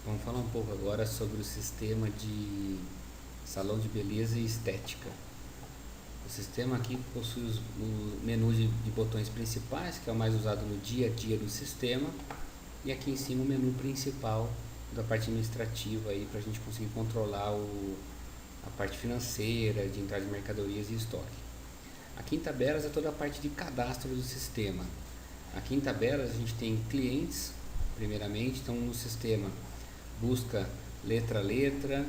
Vamos falar um pouco agora sobre o sistema de salão de beleza e estética. O sistema aqui possui o menu de botões principais, que é o mais usado no dia a dia do sistema, e aqui em cima o menu principal da parte administrativa aí para a gente conseguir controlar a parte financeira, de entrada de mercadorias e estoque. Aqui em tabelas é toda a parte de cadastro do sistema. Aqui em tabelas a gente tem clientes, primeiramente, então no sistema busca letra a letra,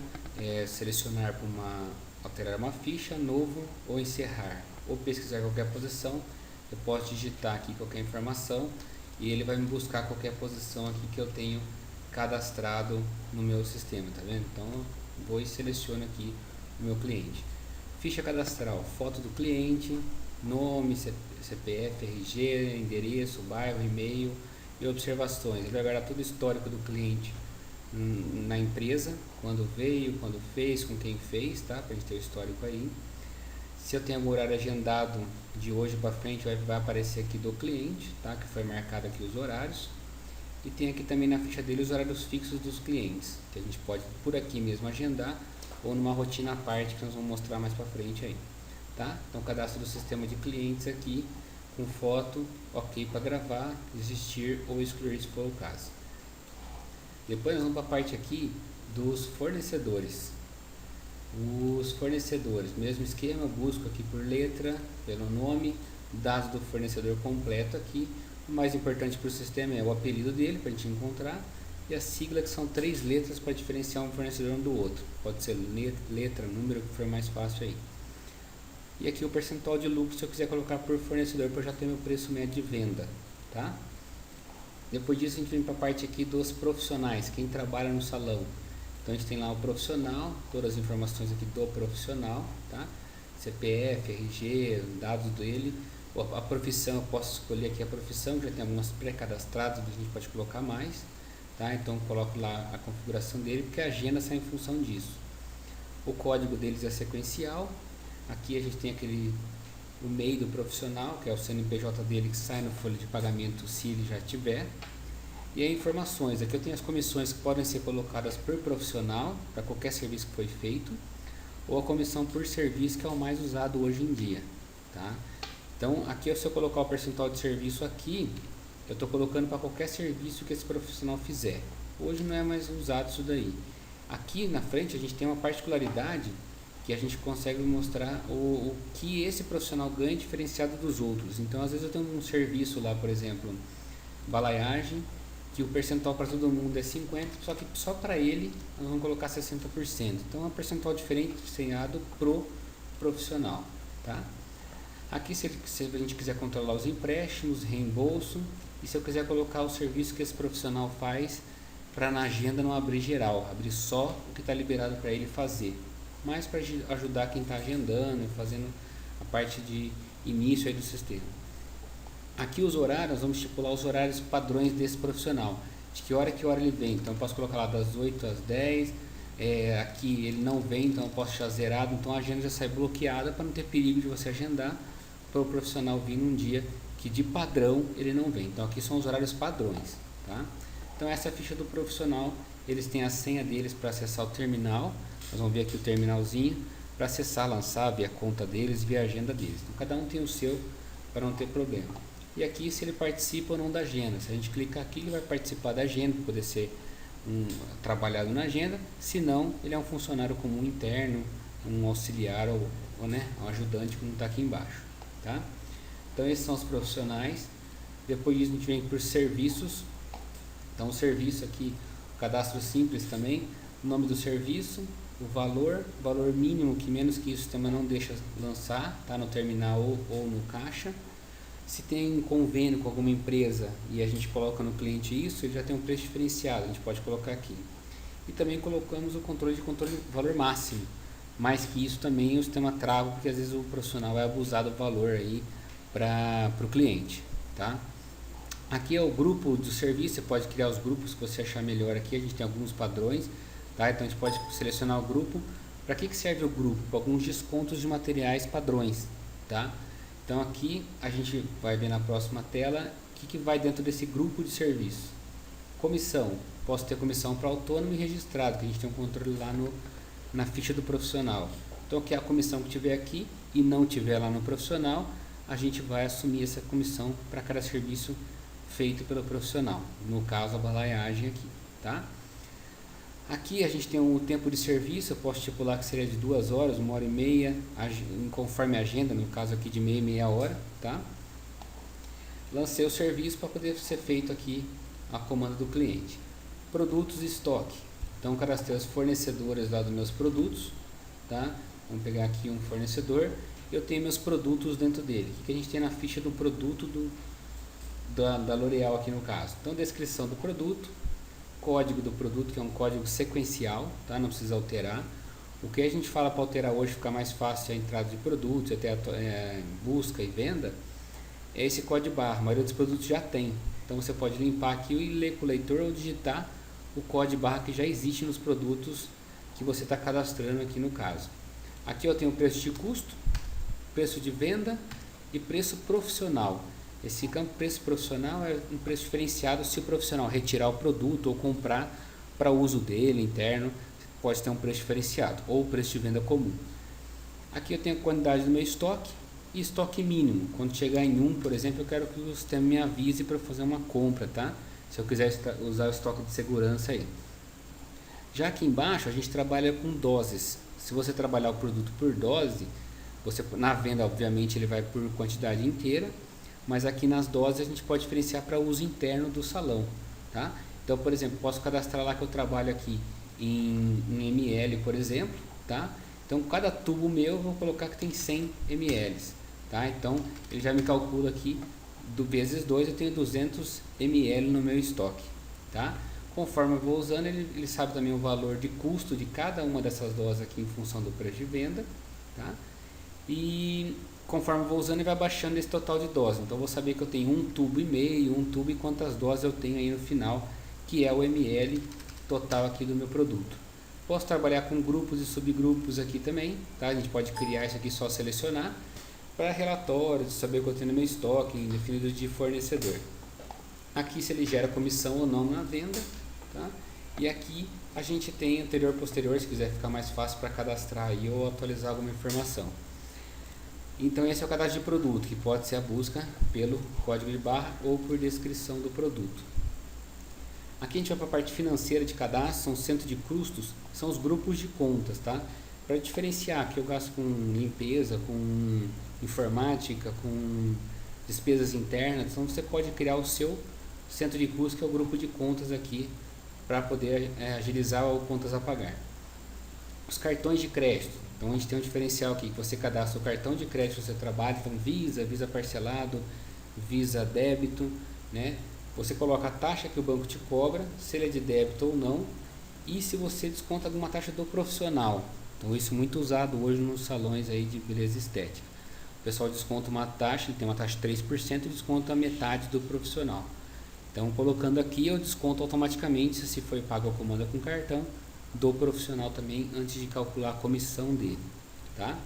selecionar para alterar uma ficha, novo ou encerrar, ou pesquisar qualquer posição. Eu posso digitar aqui qualquer informação e ele vai me buscar qualquer posição aqui que eu tenho cadastrado no meu sistema, tá vendo? Então eu vou e seleciono aqui o meu cliente. Ficha cadastral, foto do cliente, nome, CPF, RG, endereço, bairro, e-mail e observações. Ele vai guardar todo o histórico do cliente na empresa, quando veio, quando fez, com quem fez, tá? Pra gente ter o histórico aí. Se eu tenho algum horário agendado de hoje para frente, vai aparecer aqui do cliente, tá? Que foi marcado aqui os horários. E tem aqui também na ficha dele os horários fixos dos clientes, que a gente pode por aqui mesmo agendar ou numa rotina à parte que nós vamos mostrar mais para frente aí, tá? Então cadastro do sistema de clientes aqui com foto, ok para gravar, existir ou excluir se for o caso. Depois nós vamos para a parte aqui dos fornecedores. Os fornecedores, mesmo esquema, eu busco aqui por letra, pelo nome, dados do fornecedor completo aqui. O mais importante para o sistema é o apelido dele, para a gente encontrar, e a sigla, que são 3 letras para diferenciar um fornecedor um do outro. Pode ser letra, número, que for mais fácil aí. E aqui o percentual de lucro, se eu quiser colocar por fornecedor, para eu já ter meu preço médio de venda, tá? Depois disso a gente vem para a parte aqui dos profissionais, quem trabalha no salão. Então a gente tem lá o profissional, todas as informações aqui do profissional, tá? CPF, RG, dados dele. A profissão, eu posso escolher aqui a profissão, já tem algumas pré-cadastradas, a gente pode colocar mais, tá? Então eu coloco lá a configuração dele, porque a agenda sai em função disso. O código deles é sequencial. Aqui a gente tem o MEI do profissional, que é o CNPJ dele, que sai no folha de pagamento se ele já tiver. E aí informações, aqui eu tenho as comissões que podem ser colocadas por profissional, para qualquer serviço que foi feito, ou a comissão por serviço, que é o mais usado hoje em dia, tá? Então aqui, se eu colocar o percentual de serviço aqui, eu estou colocando para qualquer serviço que esse profissional fizer. Hoje não é mais usado isso daí. Aqui na frente a gente tem uma particularidade que a gente consegue mostrar o que esse profissional ganha diferenciado dos outros. Então às vezes eu tenho um serviço lá, por exemplo, balaiagem, que o percentual para todo mundo é 50%, só que só para ele nós vamos colocar 60%. Então é um percentual diferente desenhado pro profissional, tá? Aqui se a gente quiser controlar os empréstimos, reembolso, e se eu quiser colocar o serviço que esse profissional faz para na agenda não abrir geral, abrir só o que está liberado para ele fazer, mas para ajudar quem está agendando e fazendo a parte de início aí do sistema. Aqui os horários, nós vamos estipular os horários padrões desse profissional, de que hora ele vem. Então eu posso colocar lá das 8 às 10, aqui ele não vem, então eu posso deixar zerado, então a agenda já sai bloqueada para não ter perigo de você agendar para o profissional vir num dia que de padrão ele não vem. Então aqui são os horários padrões, tá? Então essa é a ficha do profissional, eles têm a senha deles para acessar o terminal, nós vamos ver aqui o terminalzinho, para acessar, lançar, ver a conta deles, ver a agenda deles. Então cada um tem o seu para não ter problema. E aqui se ele participa ou não da agenda, se a gente clicar aqui ele vai participar da agenda, para poder ser trabalhado na agenda, se não, ele é um funcionário comum interno, um auxiliar ou né, um ajudante, como está aqui embaixo, tá? Então esses são os profissionais. Depois disso a gente vem por serviços. Então o serviço aqui, o cadastro simples também, o nome do serviço, o valor mínimo, que menos que isso o sistema não deixa lançar, tá? No terminal ou no caixa. Se tem um convênio com alguma empresa e a gente coloca no cliente isso, ele já tem um preço diferenciado, a gente pode colocar aqui. E também colocamos o controle valor máximo, mais que isso também o sistema trava, porque às vezes o profissional vai abusar do valor aí para o cliente, tá? Aqui é o grupo do serviço, você pode criar os grupos que você achar melhor aqui, a gente tem alguns padrões, tá? Então a gente pode selecionar o grupo. Para que serve o grupo? Para alguns descontos de materiais padrões, tá? Então aqui a gente vai ver na próxima tela o que vai dentro desse grupo de serviço. Comissão, posso ter comissão para autônomo e registrado, que a gente tem um controle lá na ficha do profissional. Então, que a comissão que tiver aqui e não tiver lá no profissional, a gente vai assumir essa comissão para cada serviço feito pelo profissional, no caso a balaiagem aqui, tá? Aqui a gente tem um tempo de serviço, eu posso estipular que seria de 2 horas, 1h30, conforme a agenda, no caso aqui de meia hora, tá? Lancei o serviço para poder ser feito aqui a comanda do cliente. Produtos e estoque, então cadastrei os fornecedores lá dos meus produtos, tá? Vamos pegar aqui um fornecedor, eu tenho meus produtos dentro dele. O que a gente tem na ficha do produto da L'Oréal aqui no caso? Então, descrição do produto, código do produto, que é um código sequencial, tá? Não precisa alterar. O que a gente fala para alterar hoje, ficar mais fácil a entrada de produtos, até busca e venda, é esse código barra. A maioria dos produtos já tem. Então você pode limpar aqui e ler com o leitor ou digitar o código barra que já existe nos produtos que você está cadastrando aqui no caso. Aqui eu tenho o preço de custo, preço de venda e preço profissional. Esse campo preço profissional é um preço diferenciado se o profissional retirar o produto ou comprar para uso dele interno, pode ter um preço diferenciado ou preço de venda comum. Aqui eu tenho a quantidade do meu estoque e estoque mínimo. Quando chegar em 1, por exemplo, eu quero que o sistema me avise para fazer uma compra, tá? Se eu quiser usar o estoque de segurança aí. Já aqui embaixo a gente trabalha com doses. Se você trabalhar o produto por dose, você, na venda obviamente ele vai por quantidade inteira, mas aqui nas doses a gente pode diferenciar para uso interno do salão, tá? Então, por exemplo, posso cadastrar lá que eu trabalho aqui em ml, por exemplo, tá? Então, cada tubo meu eu vou colocar que tem 100 ml, tá? Então, ele já me calcula aqui, do vezes 2 eu tenho 200 ml no meu estoque, tá? Conforme eu vou usando, ele sabe também o valor de custo de cada uma dessas doses aqui em função do preço de venda, tá? E conforme eu vou usando, ele vai baixando esse total de doses. Então, eu vou saber que eu tenho 1,5 tubo, 1 tubo e quantas doses eu tenho aí no final, que é o ml total aqui do meu produto. Posso trabalhar com grupos e subgrupos aqui também, tá? A gente pode criar isso aqui, só selecionar para relatórios, saber o que eu tenho no meu estoque, definido de fornecedor. Aqui se ele gera comissão ou não na venda, tá? E aqui a gente tem anterior e posterior, se quiser ficar mais fácil para cadastrar aí ou atualizar alguma informação. Então esse é o cadastro de produto, que pode ser a busca pelo código de barra ou por descrição do produto. Aqui a gente vai para a parte financeira de cadastro, são centro de custos, são os grupos de contas, tá? Para diferenciar, que eu gasto com limpeza, com informática, com despesas internas, então você pode criar o seu centro de custos, que é o grupo de contas aqui, para poder agilizar o contas a pagar. Os cartões de crédito, então a gente tem um diferencial aqui, que você cadastra o cartão de crédito que você trabalha, então Visa, Visa parcelado, Visa débito, né? Você coloca a taxa que o banco te cobra, se ele é de débito ou não, e se você desconta alguma taxa do profissional. Então isso é muito usado hoje nos salões aí de beleza estética. O pessoal desconta uma taxa, ele tem uma taxa de 3% e desconta a metade do profissional. Então colocando aqui eu desconto automaticamente, se foi pago a comanda com cartão, do profissional também antes de calcular a comissão dele, tá?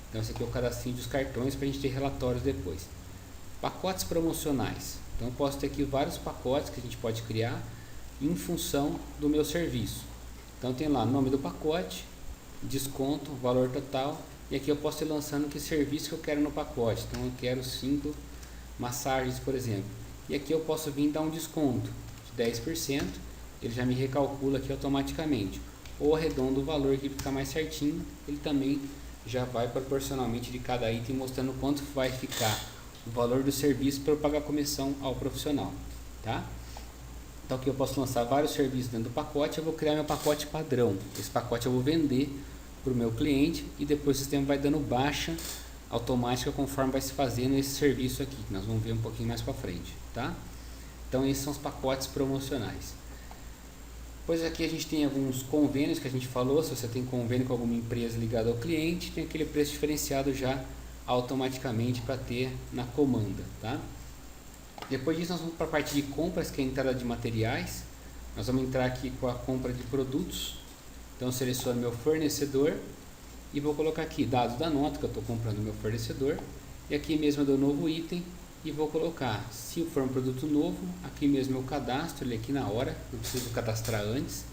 Então esse aqui é o cadastrinho dos cartões para a gente ter relatórios depois. Pacotes promocionais. Então eu posso ter aqui vários pacotes que a gente pode criar em função do meu serviço. Então tem lá nome do pacote, desconto, valor total, e aqui eu posso ir lançando que serviço que eu quero no pacote. Então eu quero 5 massagens, por exemplo. E aqui eu posso vir dar um desconto de 10%, ele já me recalcula aqui automaticamente. Ou arredondo o valor que fica mais certinho, ele também já vai proporcionalmente de cada item mostrando quanto vai ficar o valor do serviço para eu pagar a comissão ao profissional, tá? Então aqui eu posso lançar vários serviços dentro do pacote, eu vou criar meu pacote padrão. Esse pacote eu vou vender para o meu cliente e depois o sistema vai dando baixa automática conforme vai se fazendo esse serviço aqui, que nós vamos ver um pouquinho mais para frente, tá? Então esses são os pacotes promocionais. Depois aqui a gente tem alguns convênios que a gente falou, se você tem convênio com alguma empresa ligada ao cliente, tem aquele preço diferenciado já automaticamente para ter na comanda, tá? Depois disso nós vamos para a parte de compras, que é a entrada de materiais. Nós vamos entrar aqui com a compra de produtos. Então eu seleciono meu fornecedor e vou colocar aqui dados da nota que eu estou comprando no meu fornecedor. E aqui mesmo eu dou novo item e vou colocar, se for um produto novo, aqui mesmo eu cadastro ele aqui na hora, não preciso cadastrar antes,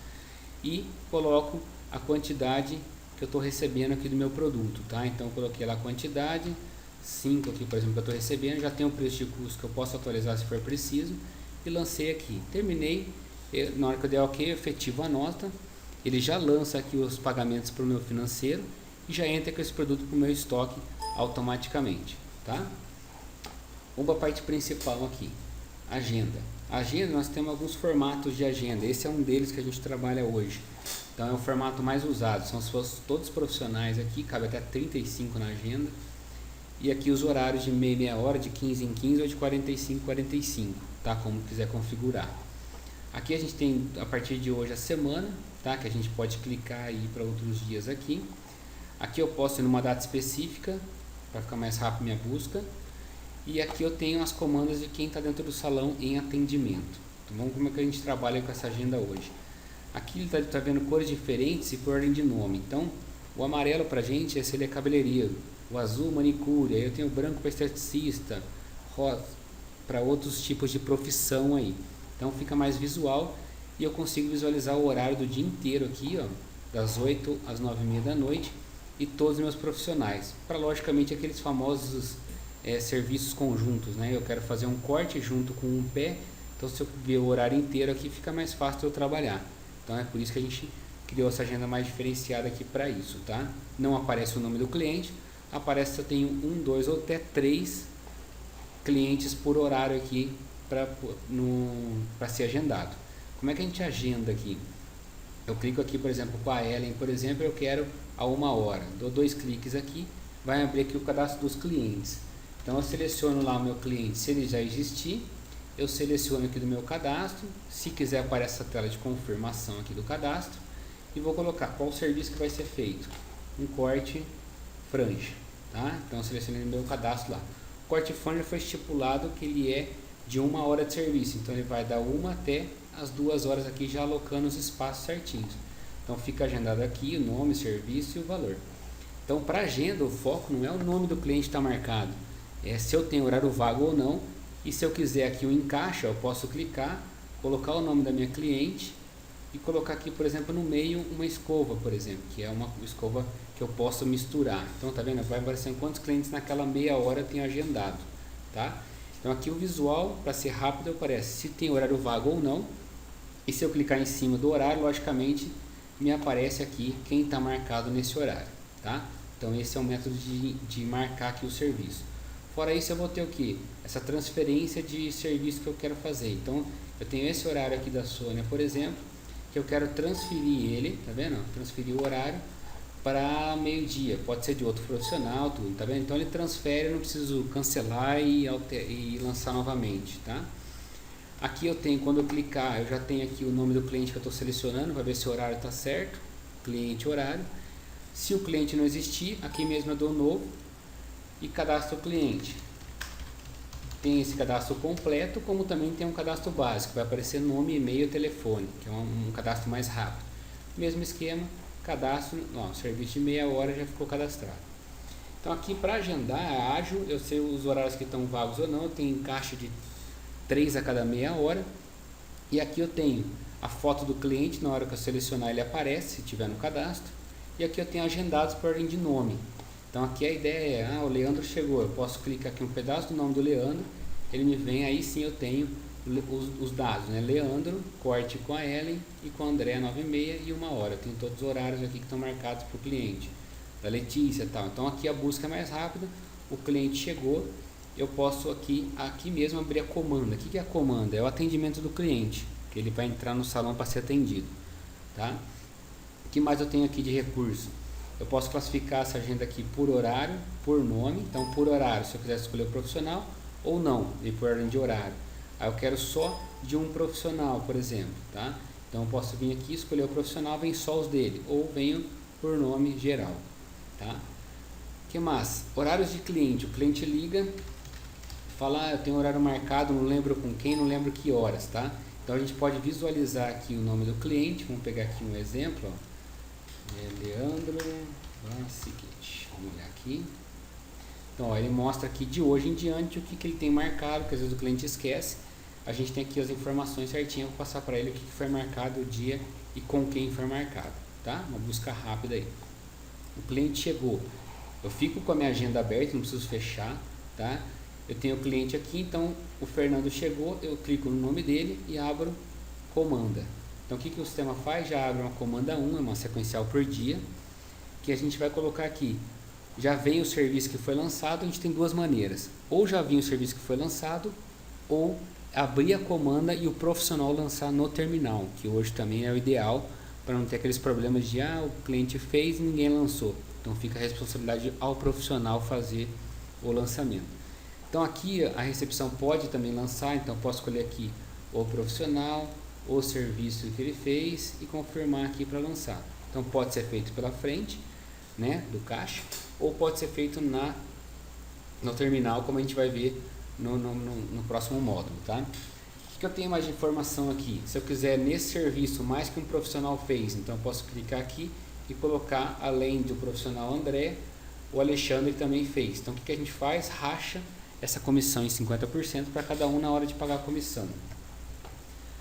e coloco a quantidade que eu estou recebendo aqui do meu produto, tá? Então eu coloquei lá a quantidade, 5 aqui por exemplo que eu estou recebendo, já tem o preço de custo que eu posso atualizar se for preciso, e lancei aqui. Terminei, na hora que eu der ok, eu efetivo a nota, ele já lança aqui os pagamentos para o meu financeiro e já entra com esse produto para o meu estoque automaticamente, tá? Uma parte principal aqui, agenda. Agenda, nós temos alguns formatos de agenda, esse é um deles que a gente trabalha hoje. Então é o formato mais usado, são se fossem todos profissionais aqui, cabe até 35 na agenda. E aqui os horários de meia hora, de 15 em 15 ou de 45 em 45, tá? Como quiser configurar. Aqui a gente tem a partir de hoje a semana, tá? Que a gente pode clicar aí para outros dias aqui. Aqui eu posso ir numa data específica, para ficar mais rápido minha busca. E aqui eu tenho as comandas de quem está dentro do salão em atendimento. Então vamos como é que a gente trabalha com essa agenda hoje. Aqui ele está vendo cores diferentes e por ordem de nome. Então o amarelo para a gente é se ele é cabeleireiro, o azul manicure, aí eu tenho o branco para esteticista, rosa para outros tipos de profissão aí. Então fica mais visual e eu consigo visualizar o horário do dia inteiro aqui, ó, das 8 às 9h30 da noite e todos os meus profissionais. Para logicamente aqueles famosos serviços conjuntos, né? Eu quero fazer um corte junto com um pé, então se eu ver o horário inteiro aqui fica mais fácil de eu trabalhar. Então é por isso que a gente criou essa agenda mais diferenciada aqui para isso, tá? Não aparece o nome do cliente, aparece se eu tenho 1, 2 ou até 3 clientes por horário aqui para ser agendado. Como é que a gente agenda aqui? Eu clico aqui, por exemplo, com a Ellen, por exemplo, eu quero a 1 hora. Dou 2 cliques aqui, vai abrir aqui o cadastro dos clientes. Então eu seleciono lá o meu cliente, se ele já existir, eu seleciono aqui do meu cadastro, se quiser aparece essa tela de confirmação aqui do cadastro, e vou colocar qual serviço que vai ser feito. Um corte franja, tá? Então eu selecionei no meu cadastro lá. O corte franja foi estipulado que ele é de 1 hora de serviço, então ele vai dar 1 até as 2 horas aqui, já alocando os espaços certinhos. Então fica agendado aqui o nome, serviço e o valor. Então para agenda o foco não é o nome do cliente que está marcado, é se eu tenho horário vago ou não. E se eu quiser aqui o encaixe, eu posso clicar, colocar o nome da minha cliente e colocar aqui, por exemplo, no meio uma escova, por exemplo, que é uma escova que eu posso misturar. Então tá vendo? Vai aparecendo quantos clientes naquela meia hora eu tenho agendado, tá? Então aqui o visual, para ser rápido, aparece se tem horário vago ou não. E se eu clicar em cima do horário, logicamente me aparece aqui quem está marcado nesse horário, tá? Então esse é o método de marcar aqui o serviço. Fora isso eu vou ter o que? Essa transferência de serviço que eu quero fazer. Então eu tenho esse horário aqui da Sônia, por exemplo, que eu quero transferir ele, tá vendo? Transferir o horário para meio-dia, pode ser de outro profissional, tudo, tá vendo? Então ele transfere, eu não preciso cancelar e lançar novamente, tá? Aqui eu tenho, quando eu clicar, eu já tenho aqui o nome do cliente que eu estou selecionando, para ver se o horário está certo, cliente, horário. Se o cliente não existir, aqui mesmo eu dou novo e cadastro o cliente. Tem esse cadastro completo, como também tem um cadastro básico, vai aparecer nome, e-mail, telefone, que é um cadastro mais rápido. Mesmo esquema, cadastro, ó, serviço de meia hora já ficou cadastrado. Então aqui para agendar é ágil, eu sei os horários que estão vagos ou não, eu tenho encaixe de 3 a cada meia hora. E aqui eu tenho a foto do cliente, na hora que eu selecionar ele aparece, se tiver no cadastro. E aqui eu tenho agendados por ordem de nome. Então aqui a ideia é, o Leandro chegou, eu posso clicar aqui um pedaço do nome do Leandro, ele me vem, aí sim eu tenho os dados, né? Leandro, corte com a Ellen e com a André 9h30 e 1 hora. Eu tenho todos os horários aqui que estão marcados para o cliente, da Letícia e tal. Então aqui a busca é mais rápida, o cliente chegou, eu posso aqui mesmo abrir a comanda. O que é a comanda? É o atendimento do cliente, que ele vai entrar no salão para ser atendido, tá? O que mais eu tenho aqui de recurso? Eu posso classificar essa agenda aqui por horário, por nome. Então por horário, se eu quiser escolher o profissional ou não, e por ordem de horário. Aí eu quero só de um profissional, por exemplo, tá? Então eu posso vir aqui, escolher o profissional, vem só os dele, ou venho por nome geral, tá? O que mais? Horários de cliente. O cliente liga, fala, eu tenho horário marcado, não lembro com quem, não lembro que horas, tá? Então a gente pode visualizar aqui o nome do cliente. Vamos pegar aqui um exemplo, ó. Leandro, seguinte, vamos olhar aqui. Então, ó, ele mostra aqui de hoje em diante o que ele tem marcado, que às vezes o cliente esquece. A gente tem aqui as informações certinhas para passar para ele o que foi marcado, o dia e com quem foi marcado, tá? Uma busca rápida aí. O cliente chegou, eu fico com a minha agenda aberta, não preciso fechar, tá? Eu tenho o cliente aqui, então o Fernando chegou, eu clico no nome dele e abro comanda. Então o que o sistema faz? Já abre uma comanda 1, uma sequencial por dia, que a gente vai colocar aqui. Já vem o serviço que foi lançado, a gente tem duas maneiras. Ou já vem o serviço que foi lançado, ou abrir a comanda e o profissional lançar no terminal, que hoje também é o ideal, para não ter aqueles problemas de o cliente fez e ninguém lançou. Então fica a responsabilidade ao profissional fazer o lançamento. Então aqui a recepção pode também lançar, então posso escolher aqui o profissional, o serviço que ele fez e confirmar aqui para lançar. Então pode ser feito pela frente, né, do caixa, ou pode ser feito no terminal, como a gente vai ver no próximo módulo, tá? O que eu tenho mais de informação aqui? Se eu quiser nesse serviço mais que um profissional fez, então eu posso clicar aqui e colocar, além do profissional André, o Alexandre também fez. Então o que a gente faz? Racha essa comissão em 50% para cada um na hora de pagar a comissão.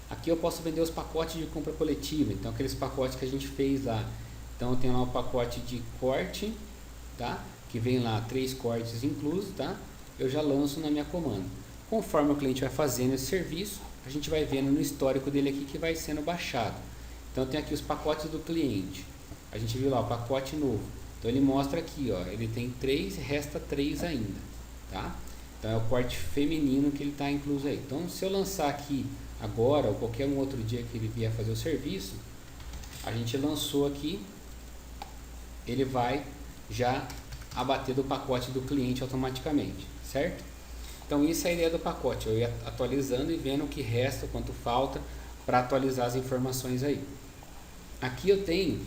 Aqui eu posso vender os pacotes de compra coletiva, então aqueles pacotes que a gente fez lá. Então eu tenho lá o pacote de corte, tá? Que vem lá 3 cortes inclusos, tá? Eu já lanço na minha comanda. Conforme o cliente vai fazendo esse serviço, a gente vai vendo no histórico dele aqui que vai sendo baixado. Então tem aqui os pacotes do cliente. A gente viu lá o pacote novo. Então ele mostra aqui, ó, ele tem 3, resta 3 ainda, tá? Então é o corte feminino que ele está incluso aí. Então se eu lançar aqui agora ou qualquer um outro dia que ele vier fazer o serviço, a gente lançou aqui, ele vai já abater do pacote do cliente automaticamente, certo? Então isso é a ideia do pacote, eu ia atualizando e vendo o que resta, quanto falta para atualizar as informações aí. Aqui eu tenho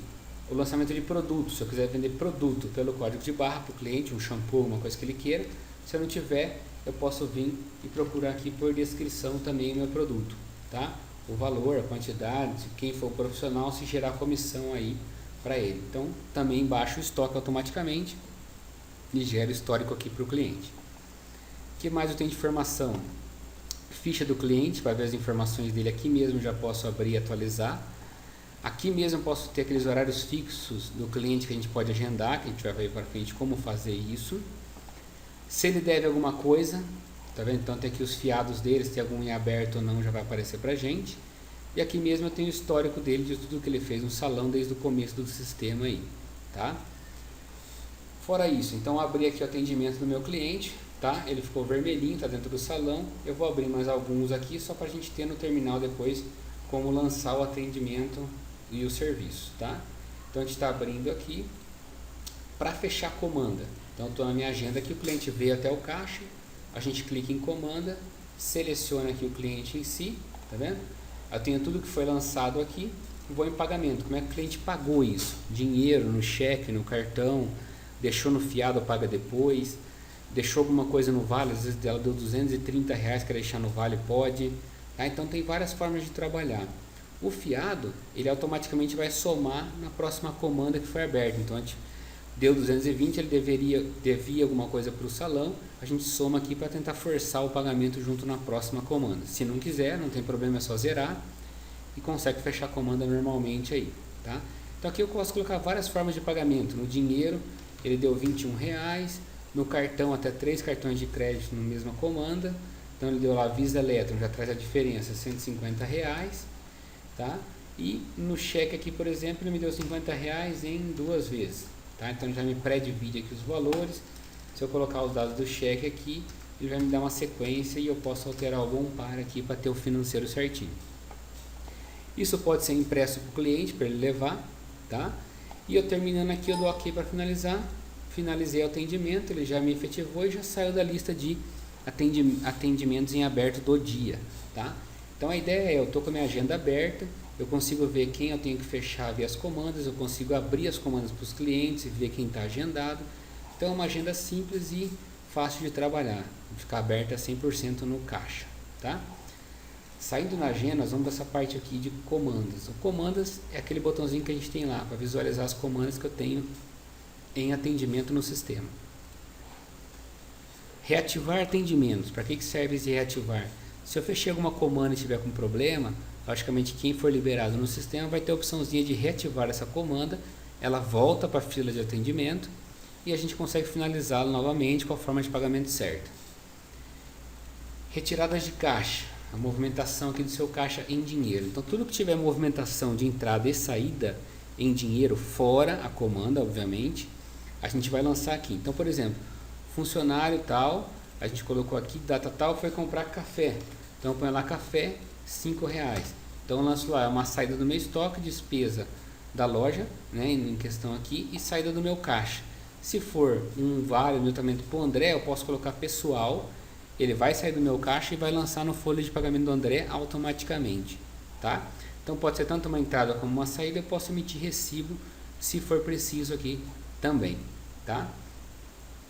o lançamento de produtos, se eu quiser vender produto pelo código de barra para o cliente, um shampoo, uma coisa que ele queira, se eu não tiver, eu posso vir e procurar aqui por descrição também o meu produto, tá? O valor, a quantidade, quem for o profissional, se gerar comissão aí para ele. Então também baixa o estoque automaticamente e gera o histórico aqui para o cliente. O que mais eu tenho de informação? Ficha do cliente, para ver as informações dele aqui mesmo, já posso abrir e atualizar. Aqui mesmo eu posso ter aqueles horários fixos do cliente que a gente pode agendar, que a gente vai ver para frente como fazer isso. Se ele deve alguma coisa, tá vendo? Então tem aqui os fiados dele, se tem algum em aberto ou não já vai aparecer para a gente. E aqui mesmo eu tenho o histórico dele de tudo que ele fez no salão desde o começo do sistema aí, tá? Fora isso, então abri aqui o atendimento do meu cliente, tá? Ele ficou vermelhinho, tá dentro do salão. Eu vou abrir mais alguns aqui só para a gente ter no terminal depois como lançar o atendimento e o serviço, tá? Então a gente está abrindo aqui para fechar a comanda. Então estou na minha agenda aqui, o cliente veio até o caixa, a gente clica em comanda, seleciona aqui o cliente em si, tá vendo? Eu tenho tudo que foi lançado aqui, vou em pagamento. Como é que o cliente pagou isso? Dinheiro, no cheque, no cartão, deixou no fiado, paga depois, deixou alguma coisa no vale, às vezes ela deu R$230, quer deixar no vale, pode. Tá? Então tem várias formas de trabalhar. O fiado, ele automaticamente vai somar na próxima comanda que foi aberta. Então a gente deu 220, ele devia alguma coisa para o salão, a gente soma aqui para tentar forçar o pagamento junto na próxima comanda. Se não quiser, não tem problema, é só zerar e consegue fechar a comanda normalmente aí, tá? Então aqui eu posso colocar várias formas de pagamento. No dinheiro, ele deu R$21, no cartão até 3 cartões de crédito na mesma comanda, então ele deu lá Visa Eletro, já traz a diferença, R$150, tá? E no cheque aqui, por exemplo, ele me deu R$50 em 2 vezes. Tá? Então já me pré-divide aqui os valores. Se eu colocar os dados do cheque aqui, ele vai me dar uma sequência e eu posso alterar algum par aqui para ter o financeiro certinho. Isso pode ser impresso para o cliente, para ele levar, tá? E eu terminando aqui, eu dou OK para finalizar. Finalizei o atendimento, ele já me efetivou e já saiu da lista de atendimentos em aberto do dia, tá? Então a ideia é, eu estou com a minha agenda aberta, eu consigo ver quem eu tenho que fechar, ver as comandas, eu consigo abrir as comandas para os clientes e ver quem está agendado. Então é uma agenda simples e fácil de trabalhar, ficar aberta 100% no caixa, tá? Saindo na agenda, nós vamos dessa parte aqui de comandas. O comandas é aquele botãozinho que a gente tem lá para visualizar as comandas que eu tenho em atendimento no sistema. Reativar atendimentos. Para que serve esse reativar? Se eu fechei alguma comanda e tiver com problema, logicamente quem for liberado no sistema vai ter a opçãozinha de reativar essa comanda, ela volta para a fila de atendimento e a gente consegue finalizá-la novamente com a forma de pagamento certa. Retiradas de caixa, a movimentação aqui do seu caixa em dinheiro. Então tudo que tiver movimentação de entrada e saída em dinheiro, fora a comanda, obviamente, a gente vai lançar aqui. Então, por exemplo, funcionário tal, a gente colocou aqui, data tal, foi comprar café. Então põe lá café, R$5. Então eu lanço lá uma saída do meu estoque, despesa da loja, né, em questão aqui, e saída do meu caixa. Se for um vale no tratamento para o André, eu posso colocar pessoal, ele vai sair do meu caixa e vai lançar no folha de pagamento do André automaticamente, tá? Então pode ser tanto uma entrada como uma saída, eu posso emitir recibo se for preciso aqui também, tá?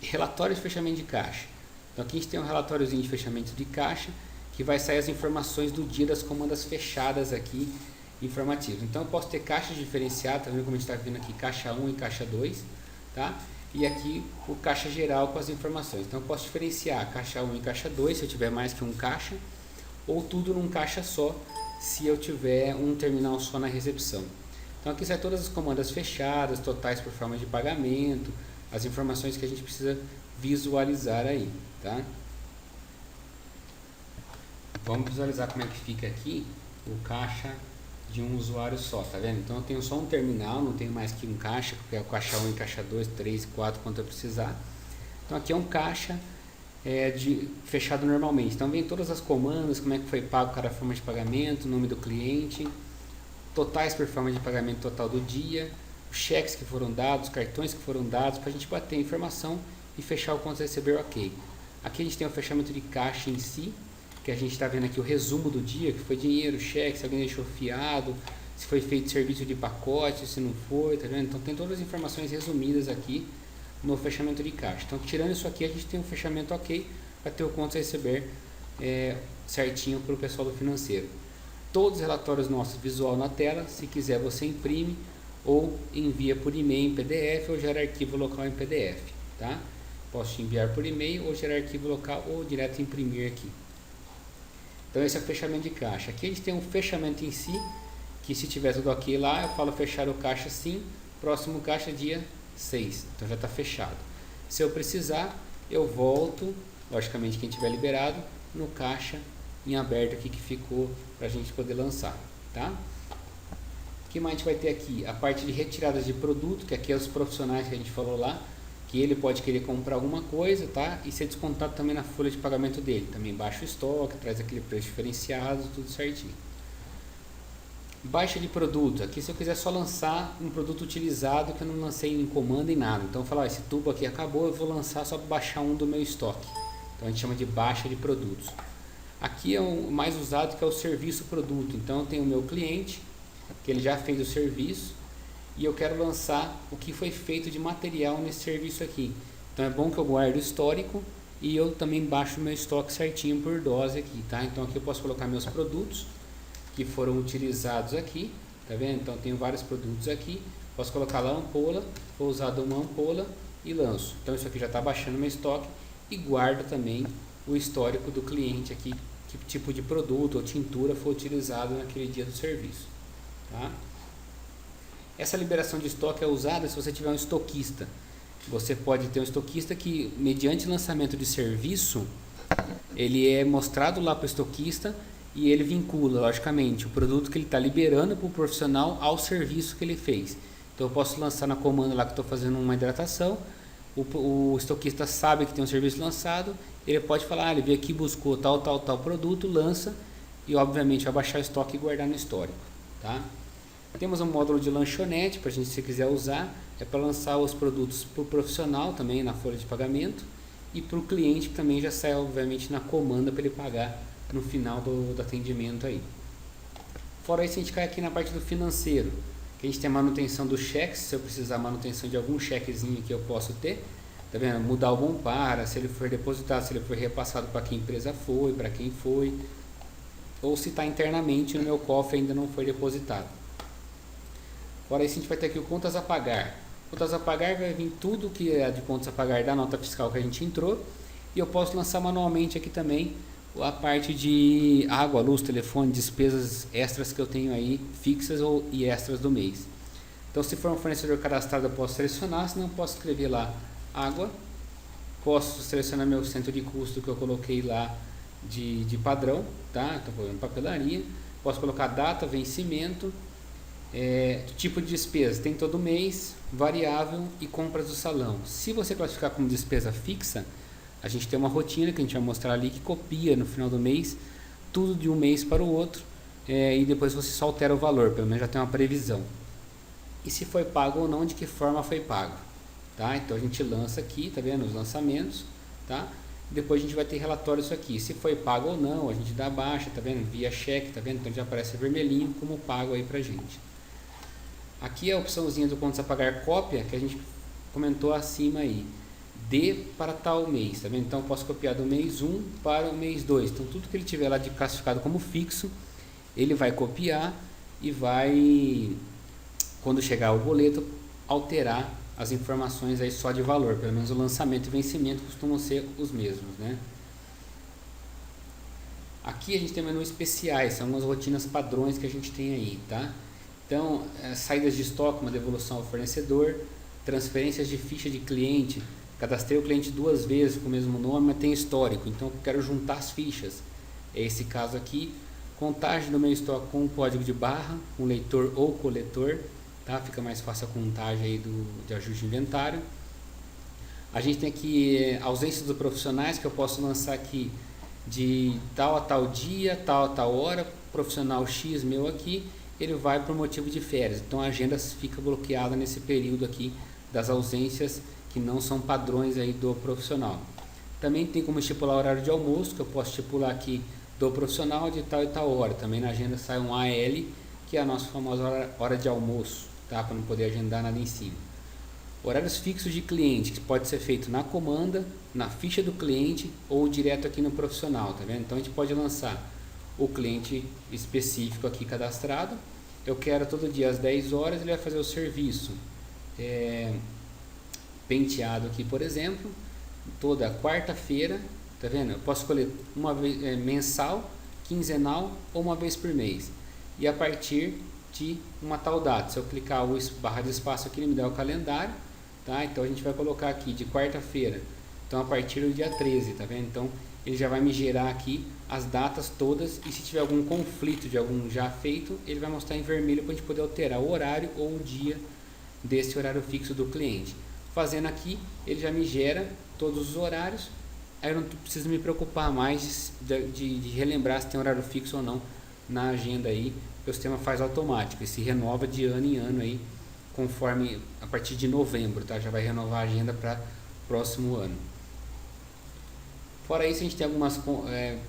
Relatório de fechamento de caixa. Então aqui a gente tem um relatóriozinho de fechamento de caixa que vai sair as informações do dia das comandas fechadas aqui, informativas. Então eu posso ter caixas diferenciadas, tá vendo como a gente está vendo aqui, caixa 1 e caixa 2, tá? E aqui o caixa geral com as informações. Então eu posso diferenciar caixa 1 e caixa 2 se eu tiver mais que um caixa, ou tudo num caixa só se eu tiver um terminal só na recepção. Então aqui sai todas as comandas fechadas, totais por forma de pagamento, as informações que a gente precisa visualizar aí, tá? Vamos visualizar como é que fica aqui o caixa de um usuário só, tá vendo? Então eu tenho só um terminal, não tenho mais que um caixa, que é o caixa 1 e caixa 2, 3, 4, quanto eu precisar. Então aqui é um caixa fechado normalmente. Então vem todas as comandas, como é que foi pago cada forma de pagamento, nome do cliente, totais por forma de pagamento total do dia, os cheques que foram dados, cartões que foram dados, para a gente bater a informação e fechar o quanto receber ok. Aqui a gente tem o fechamento de caixa em si, que a gente está vendo aqui o resumo do dia, que foi dinheiro, cheque, se alguém deixou fiado, se foi feito serviço de pacote, se não foi, tá vendo? Então tem todas as informações resumidas aqui no fechamento de caixa. Então tirando isso aqui, a gente tem um fechamento ok para ter o quanto receber certinho para o pessoal do financeiro. Todos os relatórios nossos visual na tela, se quiser você imprime ou envia por e-mail em PDF ou gera arquivo local em PDF, tá? Posso te enviar por e-mail ou gerar arquivo local ou direto imprimir aqui. Então esse é o fechamento de caixa. Aqui a gente tem um fechamento em si, que se tiver tudo ok lá, eu falo fechar o caixa sim, próximo caixa dia 6, então já está fechado. Se eu precisar, eu volto, logicamente quem tiver liberado, no caixa em aberto aqui que ficou para a gente poder lançar, tá? O que mais a gente vai ter aqui? A parte de retiradas de produto, que aqui é os profissionais que a gente falou lá, que ele pode querer comprar alguma coisa, tá? E ser descontado também na folha de pagamento dele. Também baixa o estoque, traz aquele preço diferenciado, tudo certinho. Baixa de produto. Aqui se eu quiser só lançar um produto utilizado que eu não lancei em comanda em nada. Então eu falo, esse tubo aqui acabou, eu vou lançar só para baixar um do meu estoque. Então a gente chama de baixa de produtos. Aqui é o mais usado, que é o serviço produto. Então eu tenho o meu cliente, que ele já fez o serviço, e eu quero lançar o que foi feito de material nesse serviço aqui. Então é bom que eu guarde o histórico e eu também baixo o meu estoque certinho por dose aqui, tá? Então aqui eu posso colocar meus produtos que foram utilizados aqui, tá vendo? Então tenho vários produtos aqui, posso colocar lá ampola, foi usado uma ampola e lanço. Então isso aqui já está baixando meu estoque e guardo também o histórico do cliente aqui, que tipo de produto ou tintura foi utilizado naquele dia do serviço, tá? Essa liberação de estoque é usada se você tiver um estoquista. Você pode ter um estoquista que, mediante lançamento de serviço, ele é mostrado lá para o estoquista e ele vincula, logicamente, o produto que ele está liberando para o profissional ao serviço que ele fez. Então eu posso lançar na comanda lá que estou fazendo uma hidratação, o estoquista sabe que tem um serviço lançado, ele pode falar, ele veio aqui, buscou tal produto, lança e obviamente vai baixar o estoque e guardar no histórico, tá? Temos um módulo de lanchonete para a gente, se quiser usar, é para lançar os produtos para o profissional também na folha de pagamento e para o cliente que também já sai obviamente na comanda para ele pagar no final do atendimento aí. Fora isso, a gente cai aqui na parte do financeiro, que a gente tem a manutenção dos cheques, se eu precisar manutenção de algum chequezinho que eu posso ter, tá vendo? Mudar o bom para, se ele for depositado, se ele for repassado para que empresa foi, para quem foi, ou se está internamente no meu cofre ainda não foi depositado. Fora isso, a gente vai ter aqui o contas a pagar. Contas a pagar vai vir tudo que é de contas a pagar da nota fiscal que a gente entrou E eu posso lançar manualmente aqui também a parte de água, luz, telefone, despesas extras que eu tenho aí, fixas e extras do mês. Então, se for um fornecedor cadastrado, eu posso selecionar, senão eu posso escrever lá água, posso selecionar meu centro de custo que eu coloquei lá de padrão, tá? Estou colocando papelaria, posso colocar data, vencimento, tipo de despesa, tem todo mês, variável e compras do salão. Se você classificar como despesa fixa, a gente tem uma rotina que a gente vai mostrar ali que copia no final do mês tudo de um mês para o outro, e depois você só altera o valor, pelo menos já tem uma previsão. E se foi pago ou não, de que forma foi pago, tá? Então a gente lança aqui, tá vendo, os lançamentos, tá? Depois a gente vai ter relatório disso aqui, se foi pago ou não, a gente dá baixa, tá vendo, via cheque, tá vendo, então já aparece vermelhinho como pago aí pra gente. Aqui é a opçãozinha do contas a pagar cópia, que a gente comentou acima aí, de para tal mês, tá vendo? Então eu posso copiar do mês 1 para o mês 2, então tudo que ele tiver lá de classificado como fixo, ele vai copiar e vai, quando chegar o boleto, alterar as informações aí só de valor, pelo menos o lançamento e vencimento costumam ser os mesmos, né? Aqui a gente tem menu especiais, são umas rotinas padrões que a gente tem aí, tá? Então, saídas de estoque, uma devolução ao fornecedor, transferências de ficha de cliente, cadastrei o cliente 2 vezes com o mesmo nome, mas tem histórico, então eu quero juntar as fichas, é esse caso aqui. Contagem do meu estoque com código de barra, com leitor ou coletor, tá? Fica mais fácil a contagem aí de ajuste de inventário. A gente tem aqui ausência dos profissionais, que eu posso lançar aqui de tal a tal dia, tal a tal hora, profissional X meu aqui, ele vai por motivo de férias, então a agenda fica bloqueada nesse período aqui das ausências que não são padrões aí do profissional. Também tem como estipular o horário de almoço, que eu posso estipular aqui do profissional de tal e tal hora. Também na agenda sai um AL, que é a nossa famosa hora de almoço, tá? Para não poder agendar nada em cima. Horários fixos de cliente, que pode ser feito na comanda, na ficha do cliente ou direto aqui no profissional, tá vendo? Então a gente pode lançar o cliente específico aqui cadastrado. Eu quero todo dia às 10 horas, ele vai fazer o serviço penteado aqui, por exemplo, toda quarta-feira, tá vendo? Eu posso escolher uma vez mensal, quinzenal ou uma vez por mês. E a partir de uma tal data, se eu clicar o barra de espaço aqui, ele me dá o calendário, tá? Então a gente vai colocar aqui de quarta-feira, então a partir do dia 13, tá vendo? Então ele já vai me gerar aqui as datas todas, e se tiver algum conflito de algum já feito, ele vai mostrar em vermelho para a gente poder alterar o horário ou o dia desse horário fixo do cliente. Fazendo aqui, ele já me gera todos os horários, aí eu não preciso me preocupar mais de relembrar se tem horário fixo ou não na agenda aí, porque o sistema faz automático e se renova de ano em ano aí, conforme a partir de novembro, tá? Já vai renovar a agenda para próximo ano. Fora isso, a gente tem algumas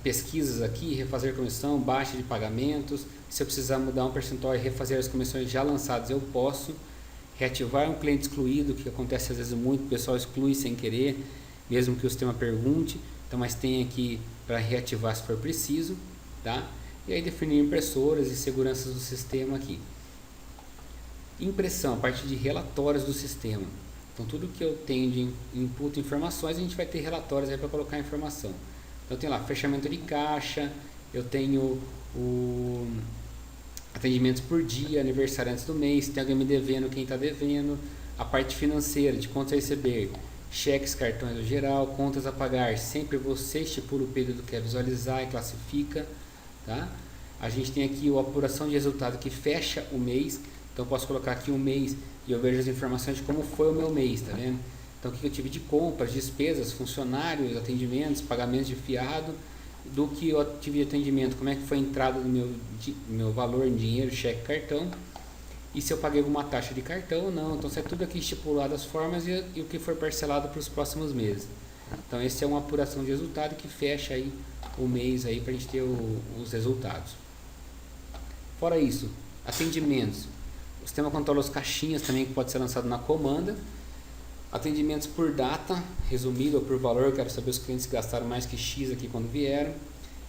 pesquisas aqui, refazer comissão, baixa de pagamentos, se eu precisar mudar um percentual e refazer as comissões já lançadas, eu posso. Reativar um cliente excluído, que acontece às vezes muito, o pessoal exclui sem querer, mesmo que o sistema pergunte, então, mas tem aqui para reativar se for preciso, tá? E aí definir impressoras e seguranças do sistema aqui. Impressão, a partir de relatórios do sistema. Então tudo que eu tenho de input informações, a gente vai ter relatórios aí para colocar informação. Então eu tenho lá fechamento de caixa, eu tenho o atendimentos por dia, aniversariantes do mês, tem alguém me devendo, quem está devendo, a parte financeira, de contas a receber, cheques, cartões no geral, contas a pagar, sempre você estipula o período que quer visualizar e classifica, tá? A gente tem aqui a apuração de resultado que fecha o mês, então eu posso colocar aqui um mês e eu vejo as informações de como foi o meu mês, tá vendo? Então o que eu tive de compras, despesas, funcionários, atendimentos, pagamentos de fiado, do que eu tive de atendimento, como é que foi a entrada do meu valor em dinheiro, cheque, cartão, e se eu paguei alguma taxa de cartão ou não. Então sai tudo aqui estipulado as formas e o que for parcelado para os próximos meses. Então esse é uma apuração de resultado que fecha aí o mês aí para a gente ter os resultados. Fora isso, atendimentos. O sistema controla as caixinhas também, que pode ser lançado na comanda. Atendimentos por data, resumido, ou por valor, eu quero saber os clientes que gastaram mais que X aqui quando vieram.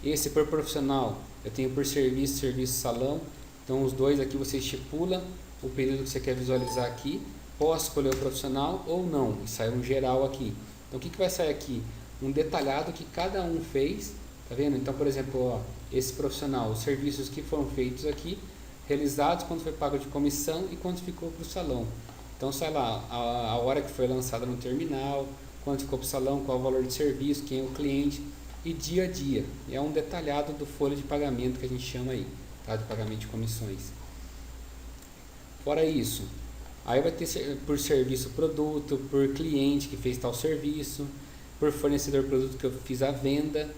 Esse por profissional, eu tenho por serviço, serviço salão. Então os dois aqui você estipula o período que você quer visualizar aqui. Posso escolher o profissional ou não, e sai um geral aqui. Então o que vai sair aqui? um detalhado que cada um fez, tá vendo? Então, por exemplo, ó, esse profissional, os serviços que foram feitos aqui, realizados, quanto foi pago de comissão e quanto ficou para o salão. Então, sai lá, a hora que foi lançada no terminal, quanto ficou para o salão, qual o valor de serviço, quem é o cliente e dia a dia. É um detalhado do folha de pagamento que a gente chama aí, tá? De pagamento de comissões. Fora isso, aí vai ter por serviço produto, por cliente que fez tal serviço, por fornecedor produto que eu fiz a venda,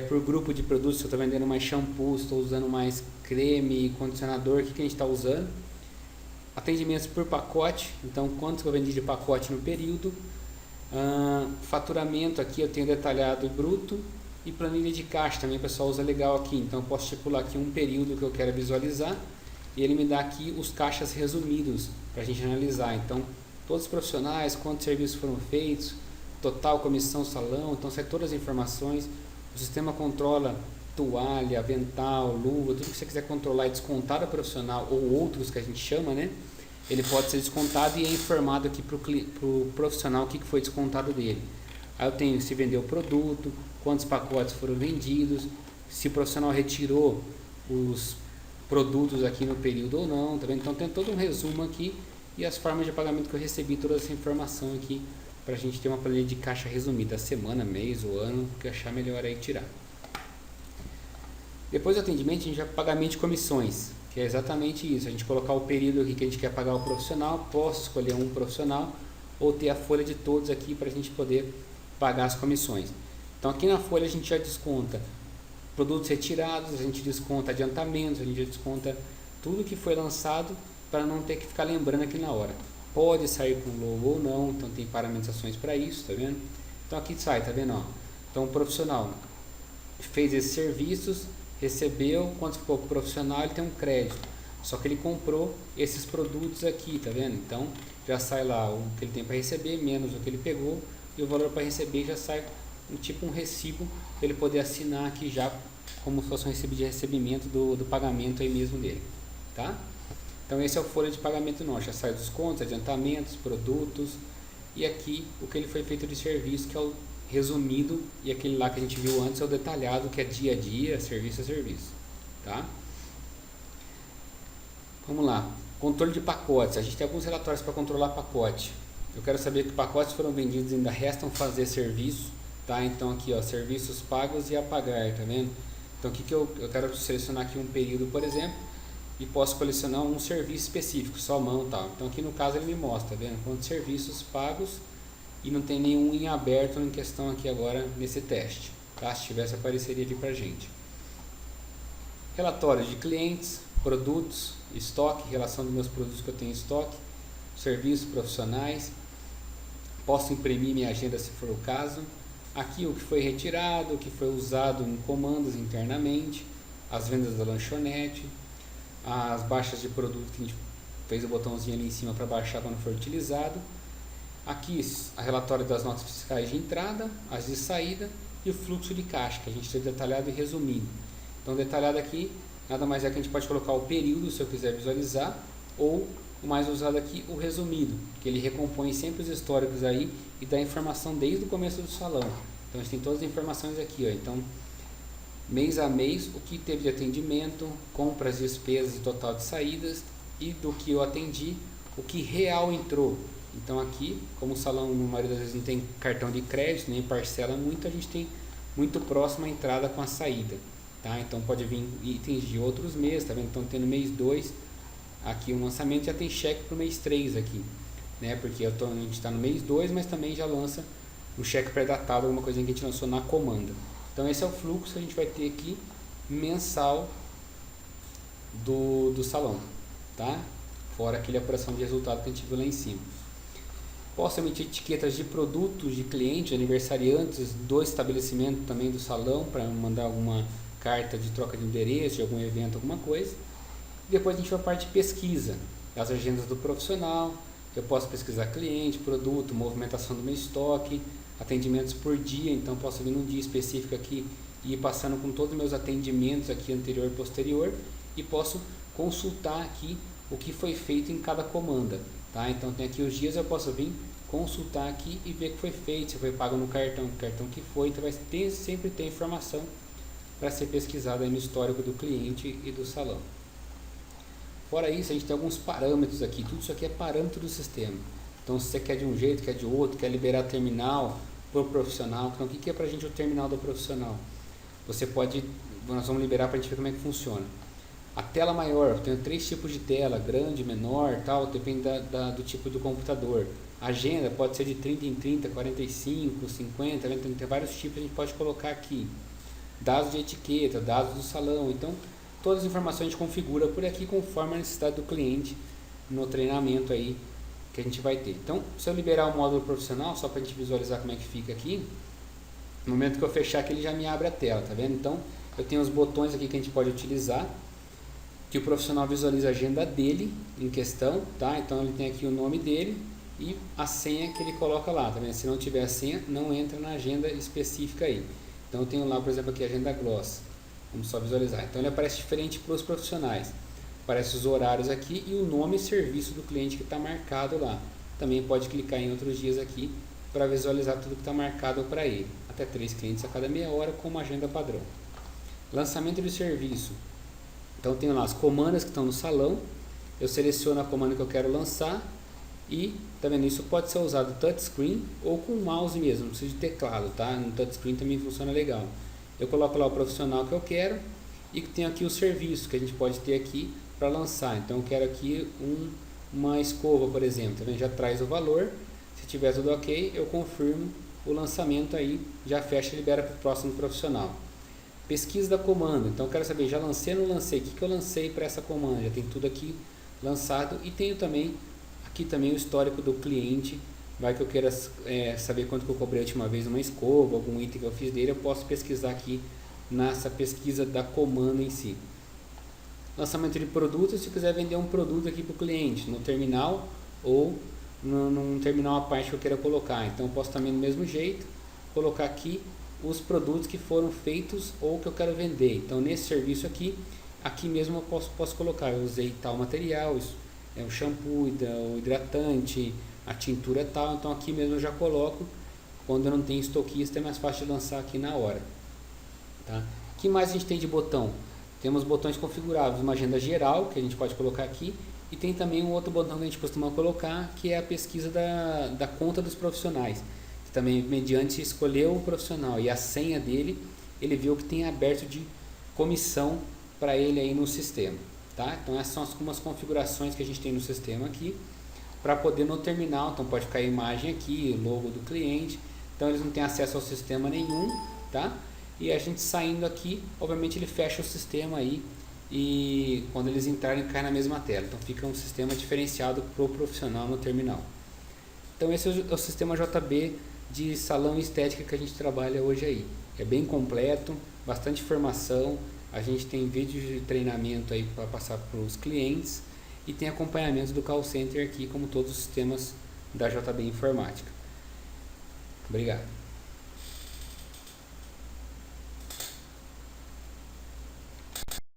por grupo de produtos, se eu estou vendendo mais shampoo, estou usando mais creme, condicionador, o que a gente está usando. Atendimentos por pacote, então quanto que eu vendi de pacote no período. Faturamento, aqui eu tenho detalhado bruto e planilha de caixa, também o pessoal usa legal aqui, então eu posso estipular aqui um período que eu quero visualizar e ele me dá aqui os caixas resumidos para a gente analisar. Então todos os profissionais, quantos serviços foram feitos, total, comissão, salão, então sai todas as informações. O sistema controla toalha, avental, luva, tudo que você quiser controlar e descontar o profissional ou outros que a gente chama, né? Ele pode ser descontado e é informado aqui para o profissional o que foi descontado dele. Aí eu tenho se vendeu o produto, quantos pacotes foram vendidos, se o profissional retirou os produtos aqui no período ou não, tá vendo? Então tem todo um resumo aqui e as formas de pagamento que eu recebi, toda essa informação aqui para a gente ter uma planilha de caixa resumida, semana, mês ou ano, que achar melhor aí tirar. Depois do atendimento a gente vai para pagamento de comissões, que é exatamente isso, a gente colocar o período aqui que a gente quer pagar o profissional, posso escolher um profissional ou ter a folha de todos aqui para a gente poder pagar as comissões. Então aqui na folha a gente já desconta produtos retirados, a gente desconta adiantamentos, a gente desconta tudo que foi lançado para não ter que ficar lembrando aqui na hora. Pode sair com logo ou não, então tem parametrizações para isso, tá vendo? Então aqui sai, tá vendo? Ó? Então o profissional fez esses serviços, recebeu, quanto ficou para o profissional, ele tem um crédito. Só que ele comprou esses produtos aqui, tá vendo? Então já sai lá o que ele tem para receber, menos o que ele pegou, e o valor para receber já sai um recibo para ele poder assinar aqui já como se fosse um recibo de recebimento do pagamento aí mesmo dele, tá? Então esse é o folha de pagamento nosso, já sai dos contos, adiantamentos, produtos e aqui o que ele foi feito de serviço, que é o resumido, e aquele lá que a gente viu antes é o detalhado, que é dia a dia, serviço a serviço, tá? Vamos lá, controle de pacotes, a gente tem alguns relatórios para controlar pacote. Eu quero saber que pacotes foram vendidos e ainda restam fazer serviço, tá? Então aqui ó, serviços pagos e a pagar, tá vendo? Então aqui que eu quero selecionar aqui um período, por exemplo, e posso colecionar um serviço específico, só mão e tal. Então aqui no caso ele me mostra, tá vendo? Quantos serviços pagos e não tem nenhum em aberto em questão aqui agora nesse teste, tá? Se tivesse apareceria ali pra gente. Relatórios de clientes, produtos, estoque, relação dos meus produtos que eu tenho em estoque, serviços profissionais, posso imprimir minha agenda se for o caso. Aqui o que foi retirado, o que foi usado em comandos internamente, as vendas da lanchonete, as baixas de produto que a gente fez o botãozinho ali em cima para baixar quando for utilizado. Aqui a relatório das notas fiscais de entrada, as de saída e o fluxo de caixa, que a gente tem detalhado e resumido. Então detalhado aqui, nada mais é que a gente pode colocar o período se eu quiser visualizar, ou o mais usado aqui, o resumido, que ele recompõe sempre os históricos aí e dá informação desde o começo do salão. Então a gente tem todas as informações aqui, ó. Então mês a mês, o que teve de atendimento, compras, despesas e total de saídas, e do que eu atendi, o que real entrou. Então aqui, como o salão, na maioria das vezes não tem cartão de crédito, nem parcela muito, a gente tem muito próximo a entrada com a saída, tá? Então pode vir itens de outros meses, tá vendo? Então tem no mês 2, aqui um lançamento, já tem cheque para o mês 3 aqui, né? Porque a gente está no mês 2, mas também já lança um cheque pré-datado, alguma coisa que a gente lançou na comanda. Então esse é o fluxo que a gente vai ter aqui mensal do salão, tá? Fora aquele apuração de resultado que a gente viu lá em cima. Posso emitir etiquetas de produtos de clientes, aniversariantes do estabelecimento também do salão, para mandar alguma carta de troca de endereço, de algum evento, alguma coisa. E depois a gente vai para a parte de pesquisa, as agendas do profissional. Eu posso pesquisar cliente, produto, movimentação do meu estoque, atendimentos por dia, então posso vir num dia específico aqui e ir passando com todos os meus atendimentos aqui anterior e posterior, e posso consultar aqui o que foi feito em cada comanda, tá? Então tem aqui os dias, eu posso vir consultar aqui e ver que foi feito, se foi pago no cartão, que cartão que foi. Então sempre ter informação para ser pesquisada aí no histórico do cliente e do salão. Fora isso, a gente tem alguns parâmetros aqui, tudo isso aqui é parâmetro do sistema. Então, se você quer de um jeito, quer de outro, quer liberar terminal para o profissional. Então, o que é para a gente o terminal do profissional? Você pode, nós vamos liberar para a gente ver como é que funciona. A tela maior, eu tenho 3 tipos de tela, grande, menor, tal, depende do tipo do computador. A agenda pode ser de 30 em 30, 45, 50, tem vários tipos que a gente pode colocar aqui. Dados de etiqueta, dados do salão, então todas as informações a gente configura por aqui conforme a necessidade do cliente no treinamento aí que a gente vai ter. Então, se eu liberar o módulo profissional, só para a gente visualizar como é que fica aqui, no momento que eu fechar aqui ele já me abre a tela, tá vendo? Então, eu tenho os botões aqui que a gente pode utilizar, que o profissional visualiza a agenda dele em questão, tá? Então, ele tem aqui o nome dele e a senha que ele coloca lá, tá vendo? Se não tiver a senha, não entra na agenda específica aí. Então, eu tenho lá, por exemplo, aqui a agenda gloss. Vamos só visualizar. Então, ele aparece diferente para os profissionais. Aparece os horários aqui e o nome e serviço do cliente que está marcado lá. Também pode clicar em outros dias aqui para visualizar tudo que está marcado para ele. Até 3 clientes a cada meia hora com uma agenda padrão. Lançamento de serviço. Então, eu tenho lá as comandas que estão no salão. Eu seleciono a comanda que eu quero lançar. E, tá vendo? Isso pode ser usado touchscreen ou com mouse mesmo, não precisa de teclado, tá? No touchscreen também funciona legal. Eu coloco lá o profissional que eu quero e tenho aqui o serviço que a gente pode ter aqui para lançar. Então eu quero aqui uma escova, por exemplo, tá vendo? Já traz o valor. Se tiver tudo ok, eu confirmo o lançamento aí, já fecha e libera para o próximo profissional. Pesquisa da comanda. Então eu quero saber, já lancei ou não lancei? O que eu lancei para essa comanda? Já tem tudo aqui lançado e tenho também aqui também o histórico do cliente. Vai que eu queira saber quanto que eu cobrei a última vez uma escova, algum item que eu fiz dele, eu posso pesquisar aqui nessa pesquisa da comanda em si. Lançamento de produtos, se eu quiser vender um produto aqui para o cliente, no terminal ou num terminal à parte que eu queira colocar. Então eu posso também do mesmo jeito colocar aqui os produtos que foram feitos ou que eu quero vender. Então nesse serviço aqui mesmo eu posso colocar, eu usei tal material, isso é o shampoo, o hidratante, a tintura tal, então aqui mesmo eu já coloco. Quando eu não tenho estoquista é mais fácil de lançar aqui na hora, tá? O que mais a gente tem de botão? Temos botões configuráveis, uma agenda geral que a gente pode colocar aqui e tem também um outro botão que a gente costuma colocar, que é a pesquisa da conta dos profissionais, que também mediante escolher o profissional e a senha dele, ele vê o que tem aberto de comissão para ele aí no sistema, tá? Então essas são algumas configurações que a gente tem no sistema aqui para poder no terminal. Então pode ficar a imagem aqui, o logo do cliente, então eles não têm acesso ao sistema nenhum, tá? E a gente saindo aqui, obviamente ele fecha o sistema aí e quando eles entrarem cai na mesma tela, então fica um sistema diferenciado para o profissional no terminal. Então esse é o sistema JB de salão e estética que a gente trabalha hoje aí, é bem completo, bastante informação, a gente tem vídeos de treinamento aí para passar para os clientes e tem acompanhamento do call center aqui, como todos os sistemas da JB Informática. Obrigado.